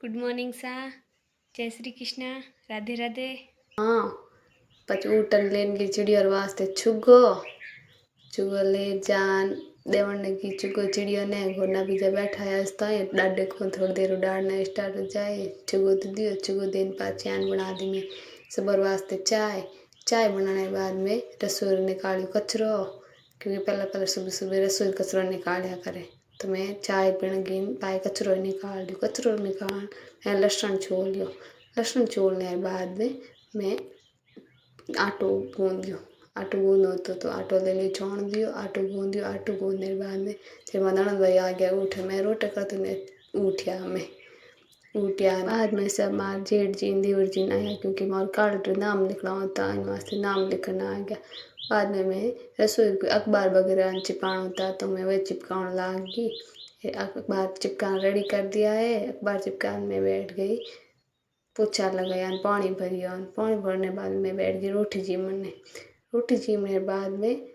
Good morning सा। जय श्री कृष्ण। राधे राधे। हाँ पछी ऊटन लेन की चिड़ियों वास्ते छुगो छुगो ले जान देवण ने की छुगो चिड़ियों ने घोना बीजा बैठा है डाडे को थोड़ी देर उड़ाड़ना स्टार्ट हो जाए। छुगो तो दियो छुगो दिन बाद चैन बना दी में सबर वास्ते चाय चाय बनाने बाद में रसोई निकाली कचरो क्योंकि पहले पहले सुबह सुबह रसोई कचरो निकालिया करे तो मैं चाय पीने गिन पाए कचरो निकाल दियो। कचरो निकाल मैं लहसुन छोल लियो। लहसुन छोलने के बाद में मैं आटो गूंद दियो। आटो गूंदो तो आटो ले ली छोड़ दियो। आटो गूंद दियो। आटो गूंदने के बाद में जब ननद भाई आ गया उठे मैं रोटी करती मैं उठिया मैं उठिया बाद में सब मार जेठ जी देवर जी आया क्योंकि मार कार्ड नाम लिखना होता इन वास्ते नाम लिखना आ गया। बाद में मैं रसोई अखबार वगैरह चिपकाना होता तो मैं वही चिपकाने लगी। अखबार चिपकाना रेडी कर दिया है। अखबार चिपकाने में बैठ गई। पोछा लगाया पानी भरिया पानी भरने बाद में बैठ गई रोटी जीमने। रोटी जीमने बाद में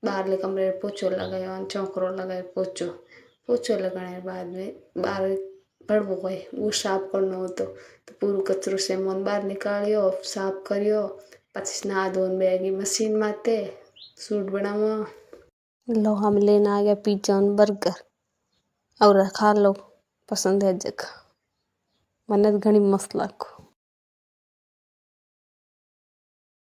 बाहरले कमरे में पोछो लगाया चौकरो लगाया पोछो लगाने के बाद में बाहर भरबो गए वो साफ करना हो तो पूरा कचरो से मन बाहर निकालियो साफ करियो पछी नहा धोने बैगी मशीन माते सूट बनावा। लो हम लेने आ गया पिज्जा और बर्गर और खा लो पसंद है जगह मन्ने तो घनी मस्त लागो।